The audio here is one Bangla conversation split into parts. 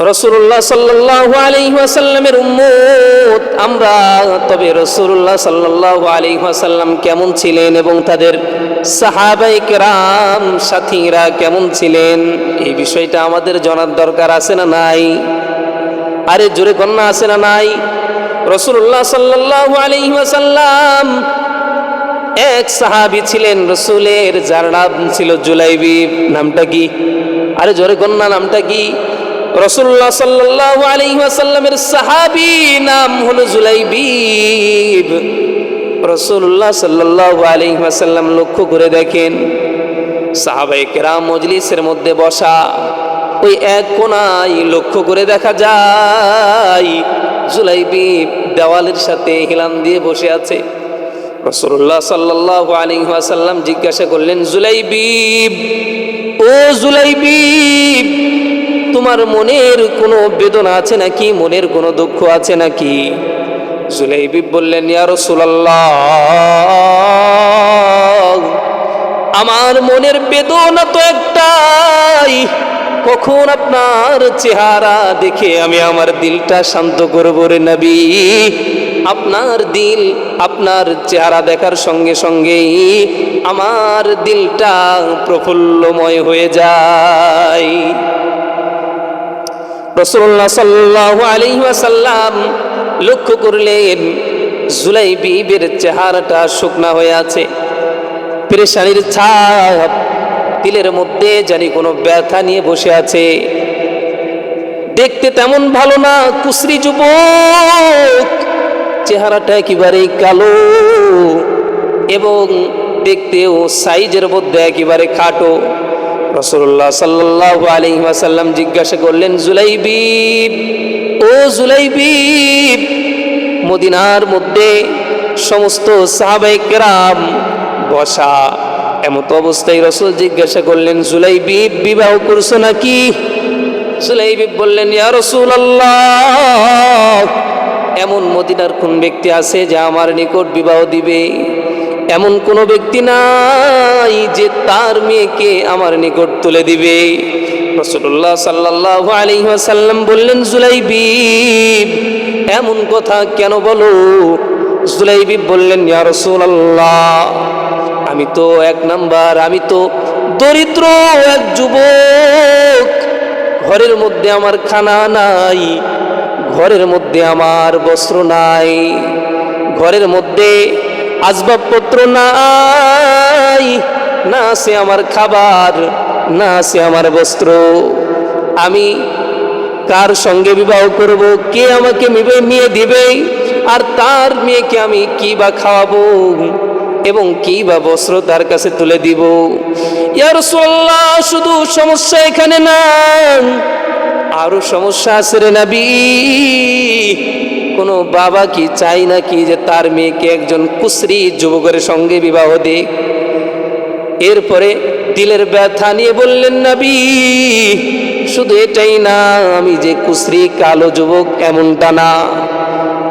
রাসূলুল্লাহ সাল্লাল্লাহু আলাইহি ওয়াসাল্লামের উম্মত আমরা, তবে রাসূলুল্লাহ সাল্লাল্লাহু আলাইহি ওয়াসাল্লাম কেমন ছিলেন এবং তাদের সাহাবায়ে কেরাম সাথীরা কেমন ছিলেন, এই বিষয়টা আমাদের জানার দরকার আছে না নাই? আরে জোরে কন্যা আছে না নাই? রাসূলুল্লাহ সাল্লাল্লাহু আলাইহি ওয়াসাল্লাম এক সাহাবী ছিলেন রাসূলের, যার নাম ছিল জুলাইবিব। নামটা কি? আরে জোরে কন্যা, নামটা কি? রাসূলুল্লাহ সাল্লাল্লাহু আলাইহি ওয়াসাল্লামের সাহাবী নাম হলো জুলাইবিব। রাসূলুল্লাহ সাল্লাল্লাহু আলাইহি ওয়াসাল্লাম লক্ষ্য করে দেখেন, সাহাবায়ে কেরাম মজলিসের মধ্যে বসা, ওই এক কোণায় লক্ষ্য করে দেখা যায় জুলাইবিব দেওয়ালের সাথে হেলান দিয়ে বসে আছে। রাসূলুল্লাহ সাল্লাল্লাহু আলাইহি ওয়াসাল্লাম জিজ্ঞাসা করলেন, জুলাইবিব, ও জুলাইবিব, তোমার মনের কোনো বেদনা আছে নাকি, মনের কোনো দুঃখ আছে নাকি? জুলাইবিব বললেন, ইয়া রাসূলুল্লাহ, আমার মনের বেদনা তো একটাই, কখন আপনার চেহারা দেখে আমি আমার দিলটা শান্ত করব রে নবী। আপনার দিল, আপনার চেহারা দেখার সঙ্গে সঙ্গেই আমার দিলটা প্রফুল্লময় হয়ে যায়। রাসূলুল্লাহ সাল্লাল্লাহু আলাইহি ওয়াসাল্লাম লক্ষ্য করলেন জুলাইবিবের চেহারাটা শুকনা হয়ে আছে, পেরেশানির ছাপ, দিলের মধ্যে জানি কোনো ব্যথা নিয়ে বসে আছে। দেখতে তেমন ভালো না, কুসরি যুবক, চেহারাটা একেবারে কালো এবং দেখতেও সাইজের মধ্যে একেবারে খাটো। রাসূলুল্লাহ সাল্লাল্লাহু আলাইহি ওয়াসাল্লাম জিজ্ঞাসা করলেন, জুলাইবিব, ও জুলাইবিব, মদিনার মধ্যে সমস্ত সাহাবায়ে কেরাম বসা, এমত অবস্থায় রাসূল জিজ্ঞাসা করলেন, জুলাইবিব, বিবাহ করছো নাকি? জুলাইবিব বললেন, ইয়া রাসূলুল্লাহ, এমন মদিনার কোন ব্যক্তি আছে যে আমার নিকট বিবাহ দিবে? এমন কোনো ব্যক্তি নাই যে তার মেয়েকে আমার নিকট তুলে দিবে। রাসূলুল্লাহ সাল্লাল্লাহু আলাইহি ওয়াসাল্লাম বললেন, জুলাইবিব, এমন কথা কেন বলো? জুলাইবিব বললেন, ইয়া রাসূলুল্লাহ, আমি তো এক নাম্বার, আমি তো দরিদ্র এক যুবক, ঘরের মধ্যে আমার খানা নাই, ঘরের মধ্যে আমার বস্ত্র নাই, ঘরের মধ্যে আসবাবপত্র নাই, না আছে আমার খাবার, না আছে আমার বস্ত্র। আমি কার সঙ্গে বিবাহ করব? কে আমাকে মেয়ে দিবে? আর তার মেয়েকে আমি কি বা খাওয়াবো এবং কি বা বস্ত্র তার কাছে তুলে দিব? ইয়া রাসূলুল্লাহ, শুধু সমস্যা এখানে না, আরো সমস্যা আছে রে নবী। কোনো বাবা কি চাই নাকি যে তার মেয়েকে একজন কুসরি যুবকের সঙ্গে বিবাহ দেয়? এরপরে দিলের ব্যথা নিয়ে বললেন, নবী, শুধু এটাই না, আমি যে কুসরি কালো যুবক এমনটা না।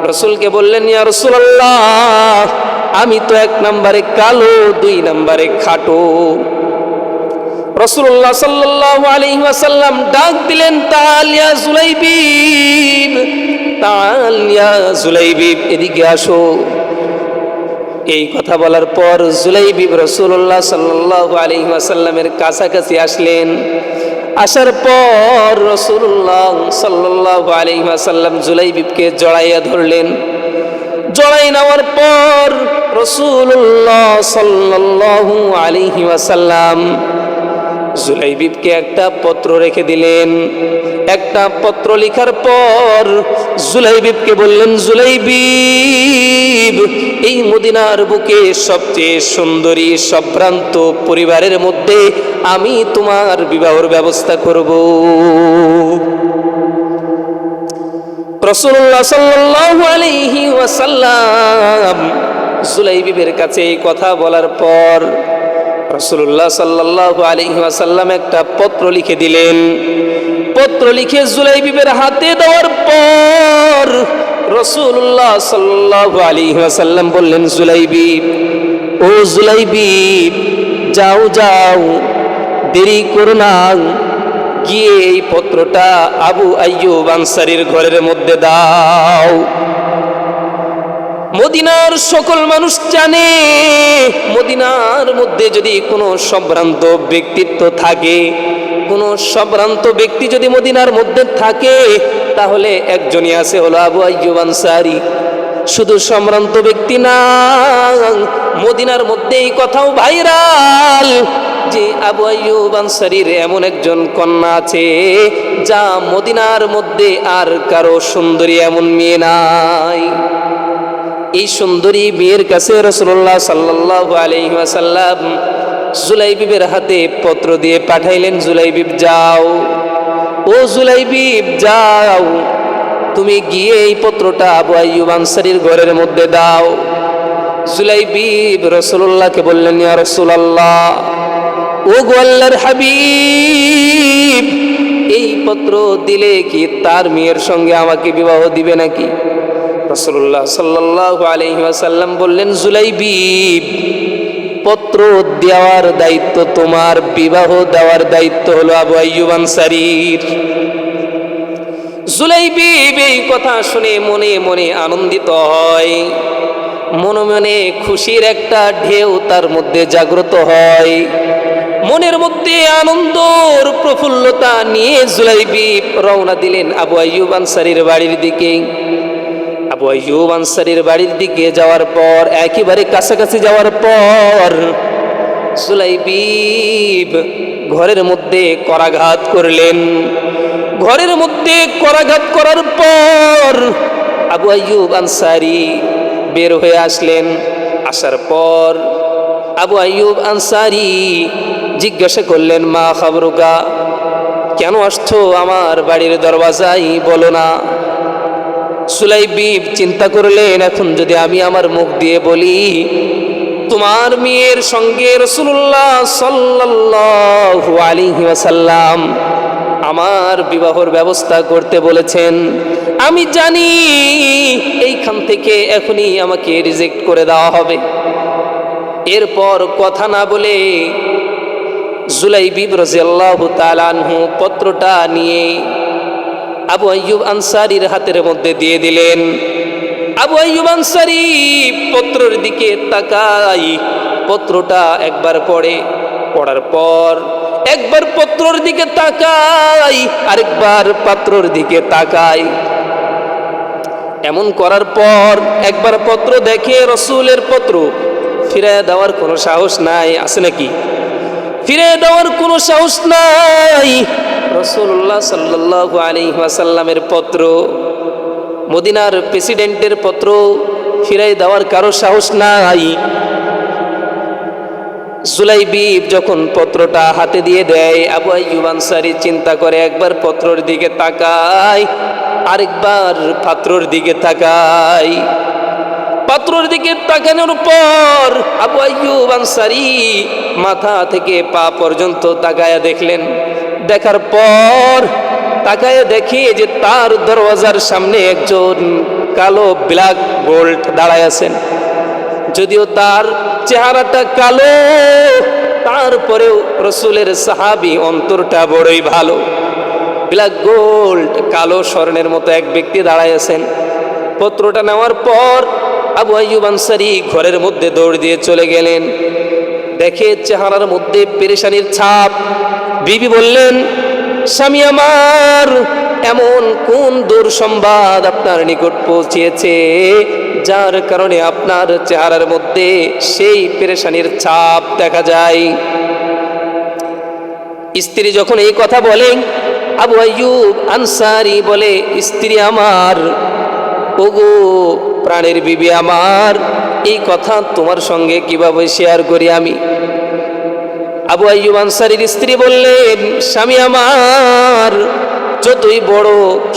রাসূলকে বললেন, ইয়া রাসূলুল্লাহ, আমি তো এক নম্বরে কালো, দুই নম্বরে খাটো। রাসূলুল্লাহ সাল্লাল্লাহু আলাইহি ওয়াসাল্লাম ডাক দিলেন, তাআল ইয়া জুলাইবিব, তাআল ইয়া জুলাইবিব, এদিকে আসো। এই কথা বলার পর জুলাইবিব রাসূলুল্লাহ সাল্লাল্লাহু আলাইহি ওয়াসাল্লামের কাছাকাছি আসলেন। আসার পর রাসূলুল্লাহ সাল্লাল্লাহু আলাইহি ওয়াসাল্লাম জুলাইবিবকে জড়াইয়া ধরলেন। জড়াই নেওয়ার পর রাসূলুল্লাহ সাল্লাল্লাহু আলাইহি ওয়াসাল্লাম জুলাইবিবকে একটা পত্র রেখে দিলেন। একটা পত্র লেখার পর জুলাইবিবকে বললেন, জুলাইবিব, এই মদিনার বুকে সবচেয়ে সুন্দরী সম্ভ্রান্ত পরিবারের মধ্যে আমি তোমার বিবাহের ব্যবস্থা করব। রাসূলুল্লাহ সাল্লাল্লাহু আলাইহি ওয়াসাল্লাম জুলাইবিবের কাছে এই কথা বলার পর রাসূলুল্লাহ সাল্লাল্লাহু আলাইহি ওয়াসাল্লাম একটা পত্র লিখে দিলেন। পত্র লিখে জুলাইবিবের হাতে দেওয়ার পর রাসূলুল্লাহ সাল্লাল্লাহু আলাইহি ওয়াসাল্লাম বললেন, জুলাইবিব, ও জুলাইবিব, যাও যাও, দেরি করো না, গিয়ে এই পত্রটা আবু আইয়ুব আনসারীর ঘরের মধ্যে দাও। মদিনার সকল মানুষ জানে মদিনার মধ্যে যদি কোনো সম্ভ্রান্ত ব্যক্তিত্ব থাকে, কোনো সম্ভ্রান্ত ব্যক্তি যদি মদিনার মধ্যে থাকে, তাহলে একজনই আছে, হলো আবু আইয়ুব আনসারী। শুধু সম্ভ্রান্ত ব্যক্তি না, মদিনার মধ্যে এই কথাও ভাইরাল যে আবু আইয়ুব আনসারীর এমন একজন কন্যা আছে যা মদিনার মধ্যে আর কারো সুন্দরী এমন মেয়ে নাই। এই সুন্দরী মেয়ের কাছে রাসূলুল্লাহ সাল্লাল্লাহু আলাইহি ওয়াসাল্লাম জুলাইবিবের হাতে পত্র দিয়ে পাঠাইলেন, জুলাইবিব যাও, ও জুলাইবিব যাও, তুমি গিয়ে এই পত্রটা আবু আইয়ুব আনসারীর ঘরের মধ্যে দাও। জুলাইবিব রাসূলুল্লাহকে বললেন, ইয়া রাসূলুল্লাহ, ও গো আল্লাহর হাবিব, এই পত্র দিলে কি তার মেয়ের সঙ্গে আমাকে বিবাহ দিবে নাকি? রাসূলুল্লাহ সাল্লাল্লাহু আলাইহি ওয়াসাল্লাম বললেন, জুলাইবিব, পত্র দেওয়ার দায়িত্ব তোমার, বিবাহ দেওয়ার দায়িত্ব হলো আবু আইয়ুব আনসারীর। জুলাইবিব এই কথা শুনে মনে মনে আনন্দিত হয়, মনে মনে খুশির একটা ঢেউ তার মধ্যে জাগ্রত হয়। মনের মধ্যে আনন্দর প্রফুল্লতা নিয়ে জুলাইবিব রওনা দিলেন আবু আইয়ুব আনসারীর বাড়ির দিকে। আবু আইয়ুব আনসারীর বাড়ির দিকে যাওয়ার পর, একেবারে কাছাকাছি যাওয়ার পর, জুলাইবিব ঘরের মধ্যে করাঘাত করলেন। ঘরের মধ্যে করাঘাত করার পর আবু আইয়ুব আনসারী বের হয়ে আসলেন। আসার পর আবু আইয়ুব আনসারী জিজ্ঞাসা করলেন, মা খাবরুকা, কেন আসছো আমার বাড়ির দরওয়াজায়, বলো না। জুলাইবিব চিন্তা করলেন, এখন যদি আমি আমার মুখ দিয়ে বলি তোমার মেয়ের সঙ্গে রাসূলুল্লাহ সাল্লাল্লাহু আলাইহি ওয়াসাল্লাম আমার বিবাহর ব্যবস্থা করতে বলেছেন, আমি জানি এইখান থেকে এখনই আমাকে রিজেক্ট করে দেওয়া হবে। এরপর কথা না বলে জুলাইবিব রাদিয়াল্লাহু তাআলা আনহু পত্রটা নিয়ে আবু আইয়ুব আনসারীর হাতের মধ্যে দিয়ে দিলেন। আবু আইয়ুব আনসারী পত্রের দিকে তাকাই, পত্রটা একবার পড়ে, পড়ার পর একবার পত্রের দিকে তাকাই, আরেকবার পাত্রর দিকে তাকাই। এমন করার পর একবার পত্র দেখে রাসূলের পত্র, ফিরিয়ে দেওয়ার কোনো সাহস নাই, আছে নাকি? ফিরিয়ে দেওয়ার কোনো সাহস নাই। রাসূলুল্লাহ সাল্লাল্লাহু আলাইহি ওয়াসাল্লামের পত্র, মদিনার প্রেসিডেন্টের পত্র, ফিরিয়ে দেওয়ার কারো সাহস নাই। জুলাইবিব যখন পত্রটা হাতে দিয়ে দেয়, আবু আইয়ুব আনসারী চিন্তা করে, একবার পত্রের দিকে তাকায়, আরেকবার পাত্রর দিকে তাকায়। পাত্রর দিকে তাকানোর পর আবু আইয়ুব আনসারী মাথা থেকে পা পর্যন্ত তাকায়া দেখলেন। দেখার পর তাকায়া দেখে যে তার দরওয়াজার সামনে একজন কালো ব্ল্যাক গোল্ড দাঁড়ায় আছেন। যদিও তার চেহারাটা কালো, তারপরেও রাসূলের সাহাবী, অন্তরটা বড়ই ভালো। ব্ল্যাক গোল্ড, কালো স্বর্ণের মতো এক ব্যক্তি দাঁড়ায় আছেন। পত্রটা নেওয়ার পর আবু আইয়ুব আনসারী ঘরের মধ্যে দৌড় দিয়ে চলে গেলেন। দেখে চেহারার মধ্যে পেরেশানির ছাপ। বিবি বললেন, স্বামী আমার, এমন কোন দুঃসংবাদ আপনার নিকট পৌঁছেছে যার কারণে আপনার চেহারার মধ্যে সেই পেরেশানির ছাপ দেখা যায়? স্ত্রী যখন এই কথা বলেন, আবু আইয়ুব আনসারী বলে, স্ত্রী আমার, ওগো প্রাণের বিবি আমার, এই কথা তোমার সঙ্গে কিভাবে শেয়ার করি আমি? আবু আইয়ুব আনসারীর স্ত্রী বললেন, স্বামী আমার, যতই বড়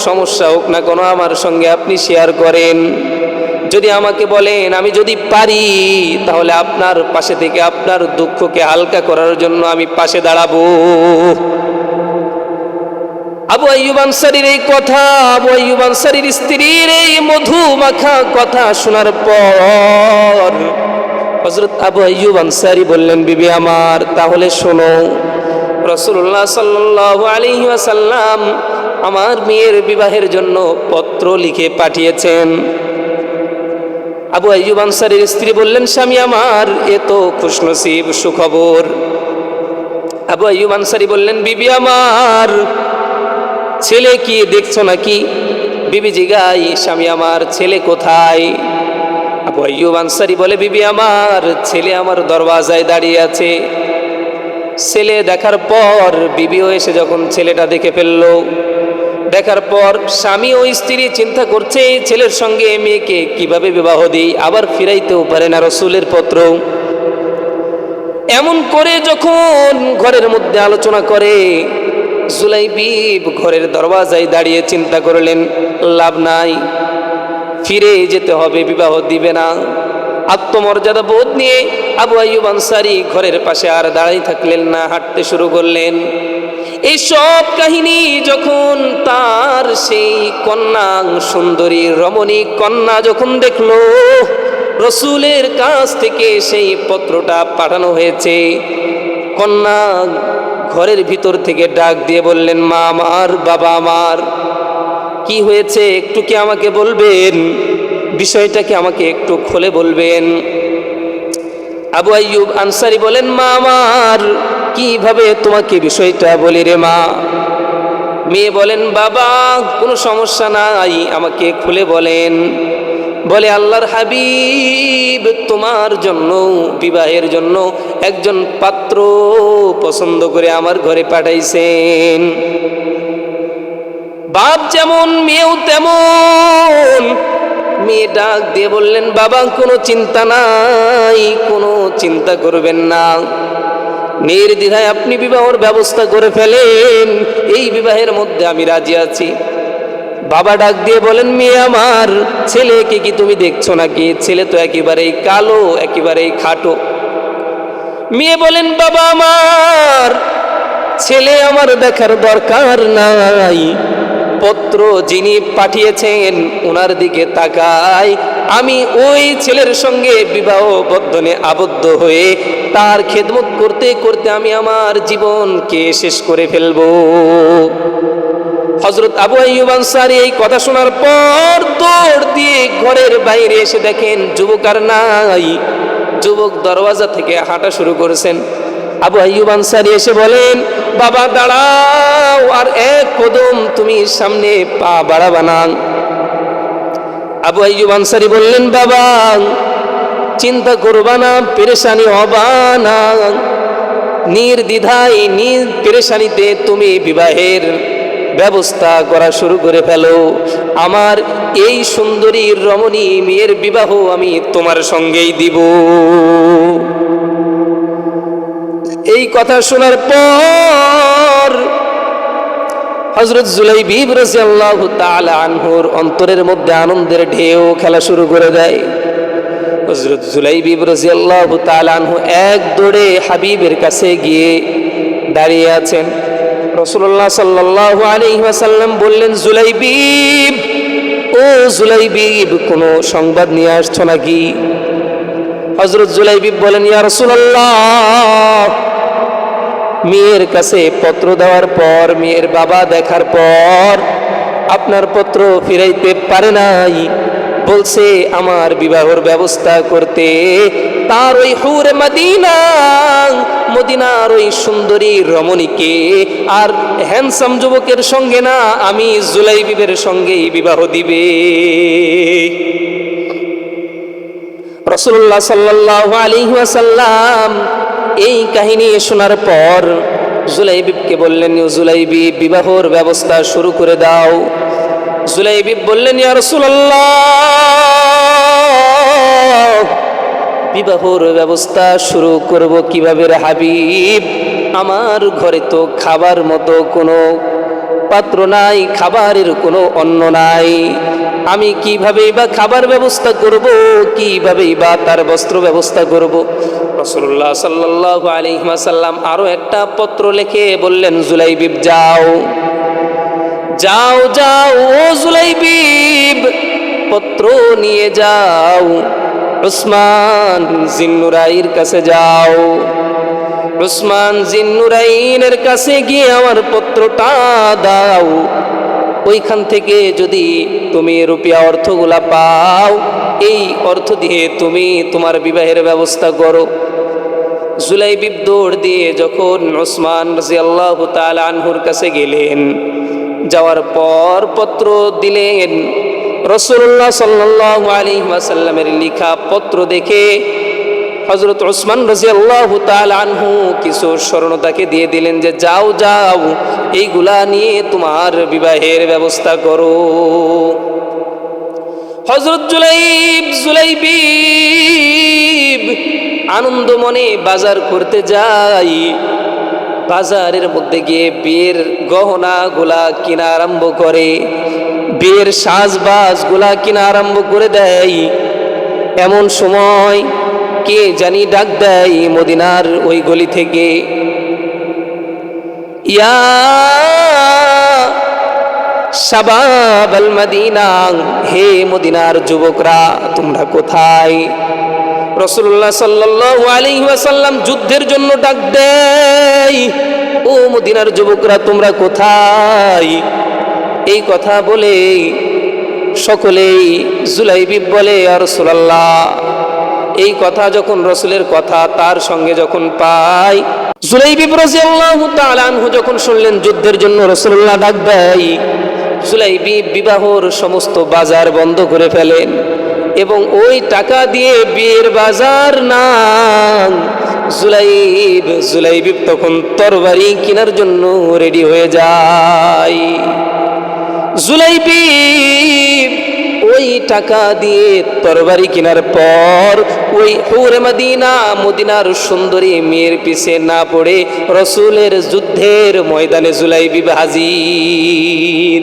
সমস্যা হোক না কেন আমার সঙ্গে আপনি শেয়ার করেন। যদি আমাকে বলেন, আমি যদি পারি তাহলে আপনার পাশে থেকে আপনার দুঃখকে হালকা করার জন্য আমি পাশে দাঁড়াবো। আবু আইয়ুব আনসারীর এই কথা, আবু আইয়ুব আনসারীর স্ত্রীর এই মধু মাখা কথা শোনার পর হযরত আবু আইয়ুব আনসারী বললেন, বিবি আমার, তাহলে শোনো, রাসূলুল্লাহ সাল্লাল্লাহু আলাইহি ওয়াসাল্লাম আমার মেয়ের বিবাহের জন্য পত্র লিখে পাঠিয়েছেন। আবু আইয়ুব আনসারীর স্ত্রী বললেন, স্বামী আমার, এ তো খুশনসিব সুখবর। আবু আইয়ুব আনসারী বললেন, বিবি আমার, ছেলে কি দেখছো নাকি? বিবি জিগাই, স্বামী আমার, ছেলে কোথায়? আবু আইয়ুব আনসারী বলে, বিবি আমার, ছেলে আমার দরওয়াজায় দাঁড়িয়ে আছে। ছেলে দেখার পর বিবিও এসে যখন ছেলেটা দেখে ফেলল, দেখার পর স্বামী ও স্ত্রী চিন্তা করছে এই ছেলের সঙ্গে মেয়েকে কিভাবে বিবাহ দিই, আবার ফিরাইতেও পারে না রাসূলের পত্র। এমন করে যখন ঘরের মধ্যে আলোচনা করে, জুলাইবিব ঘরের দরওয়াজায় দাঁড়িয়ে চিন্তা করলেন, লাভ নাই, ফিরে যেতে হবে, বিবাহ দিবে না। আত্মমর্যাদা বোধ নিয়ে আবু আইয়ুব আনসারী ঘরের পাশে আর দাঁড়াই থাকলেন না, হাঁটতে শুরু করলেন। এই সব কাহিনী যখন তার সেই কন্যা, সুন্দরী রমণী কন্যা যখন দেখলো রসুলের কাছ থেকে সেই পত্রটা পাঠানো হয়েছে, কন্যা ঘরের ভিতর থেকে ডাক দিয়ে বললেন, মা আমার, বাবা আমার, কি হয়েছে একটু কি আমাকে বলবেন? বিষয়টা কি আমাকে একটু খুলে বলবেন? আবু আইয়ুব আনসারী বলেন, মা আমার, কিভাবে তোমাকে বিষয়টা বলি রে মা? মেয়ে বলেন, বাবা, কোনো সমস্যা নাই, আমাকে খুলে বলেন। বলে, আল্লাহর হাবিব তোমার জন্য বিবাহের জন্য একজন পাত্র পছন্দ করে আমার ঘরে পাঠাইছেন। বাপ যেমন মেয়েও তেমন। মেয়ে ডাক দিয়ে বললেন, বাবা, কোনো চিন্তা নাই, কোনো চিন্তা করবেন না, নির্দ্বিধায় আপনি বিবাহের ব্যবস্থা করে ফেলেন, এই বিবাহের মধ্যে আমি রাজি আছি। বাবা ডাক দিয়ে বলেন, মেয়ে আমার, ছেলেকে কি তুমি দেখছো নাকি? ছেলে তো একেবারেই কালো, একেবারেই খাটো। মেয়ে বলেন, বাবা আমার, ছেলে আমার দেখার দরকার নাই, পত্র যিনি পাঠিয়েছেন ওনার দিকে তাকাই, আমি ওই ছেলের সঙ্গে বিবাহ বন্ধনে আবদ্ধ হয়ে তার খেদমত করতে করতে আমি আমার জীবনকে শেষ করে ফেলব। হযরত আবু আইয়ুব আনসারী এই কথা শোনার পর দৌড় দিয়ে ঘরের বাইরে এসে দেখেন যুবক আর নাই। যুবক দরওয়াজা থেকে হাঁটা শুরু করেছেন। আবু আইয়ুব আনসারী এসে বলেন, বাবা দাঁড়াও, আর এক কদম তুমি সামনে পা বাড়াবা না। আবু আইয়ুব আনসারী বললেন, বাবা চিন্তা করবা না, পেরেশানি হবা না, নির্দ্বিধায় পেরেশানিতে তুমি বিবাহের ব্যবস্থা করা শুরু করে ফেলো। আমার এই সুন্দরী রমণী মেয়ের বিবাহ আমি তোমার সঙ্গেই দিব। এই কথা শোনার পর হযরত জুলাইবিব রাদিয়াল্লাহু তাআলা আনহুর অন্তরের মধ্যে আনন্দের ঢেউ খেলা শুরু করে দেয়। হযরত জুলাইবিব রাদিয়াল্লাহু তাআলা আনহু এক দৌড়ে হাবিবের কাছে গিয়ে দাঁড়িয়ে আছেন। রাসূলুল্লাহ সাল্লাল্লাহু আলাইহি ওয়াসাল্লাম বললেন, জুলাইবিব, ও জুলাইবিব, কোনো সংবাদ নিয়ে আসছো নাকি? হযরত জুলাইবিব বলেন, ইয়া রাসূলুল্লাহ, মেয়ের কাছে পত্র দেওয়ার পর, মেয়ের বাবা দেখার পর আপনার পত্র ফিরাইতে পারে নাই, বলছে আমার বিবাহের ব্যবস্থা করতে তার ওই হুরে মদিনা, মদিনার ওই সুন্দরী রমণীকে আর হ্যান্ডসাম যুবকের সঙ্গে না, আমি জুলাইবিবের সঙ্গেই বিবাহ দিবে। রাসূলুল্লাহ সাল্লাল্লাহু আলাইহি ওয়াসাল্লাম এই কাহিনী শোনার পর জুলাইবিবকে বললেন, জুলাইবিব, বিবাহের ব্যবস্থা শুরু করে দাও। জুলাইবিব বললেন, ইয়া রাসূলুল্লাহ, বিবাহের ব্যবস্থা শুরু করব কিভাবে রে হাবিব? আমার ঘরে তো খাবার মতো কোনো পাত্র নাই, খাবারের কোনো অন্ন নাই, আমি কিভাবে বা খাবার ব্যবস্থা করব, কিভাবে বা তার বস্ত্র ব্যবস্থা করব? রাসূলুল্লাহ সাল্লাল্লাহু আলাইহি ওয়াসাল্লাম আরো একটা পত্র লিখে বললেন, জুলাইবিব যাও, যাও যাও, ও জুলাইবিব, পত্র নিয়ে যাও, উসমান জিন্নুরাইর কাছে যাও। উসমান জিন্নুরাইনের কাছে গিয়ে আমার পত্রটা দাও, ওইখান থেকে যদি তুমি রুপিয়া অর্থগুলা পাও, এই অর্থ দিয়ে তুমি তোমার বিবাহের ব্যবস্থা করো। জুলাইবিব দৌড় দিয়ে যখন উসমান রাদিয়াল্লাহু তাআলা আনহুর কাছে গেলেন, যাওয়ার পর পত্র দিলেন। রাসূলুল্লাহ সাল্লাল্লাহু আলাইহি ওয়াসাল্লামের লেখা পত্র দেখে হযরত উসমান রাদিয়াল্লাহু তাআলা আনহু কিছু স্বর্ণতাকে দিয়ে দিলেন যে যাও যাও, এইগুলা নিয়ে তোমার বিবাহের ব্যবস্থা করো। হযরত জুলাইবিব আনন্দ মনে বাজার করতে যাই। বাজারের মধ্যে গিয়ে বিয়ের গহনা গুলা কিনা আরম্ভ করে, বিয়ের সাজবাজ গুলা কিনা আরম্ভ করে দেয়। এমন সময় কে জানি ডাক দেয় মদিনার ওই গলি থেকে, ইয়া শাবাব আল মদিনা, হে মদিনার যুবকরা তোমরা কোথায়? রাসূলুল্লাহ সাল্লাল্লাহু আলাইহি ওয়াসাল্লাম যুদ্ধের জন্য ডাক দেয়, ও মদিনার যুবকরা তোমরা কোথায়? এই কথা বলে সকলেই জুলাইবিব বলে, ইয়া রাসূলুল্লাহ। এই কথা যখন রসুলের কথা তার সঙ্গে যখন পাই, জুলাইবিব রাদিয়াল্লাহু তাআলা আনহু যখন শুনলেন যুদ্ধের জন্য রাসূলুল্লাহ ডাক দেয়, জুলাইবিব বিবাহর সমস্ত বাজার বন্ধ করে ফেলেন এবং ওই টাকা দিয়ে বিয়ের বাজার না, জুলাইবিব তখন তরবারি কেনার জন্য রেডি হয়ে যায়। জুলাইবিব ওই টাকা দিয়ে তরবারি কেনার পর ওই হুরে মদিনা, মদিনার সুন্দরী মেয়ের পিছে না পড়ে রসুলের যুদ্ধের ময়দানে জুলাইবিব হাজির।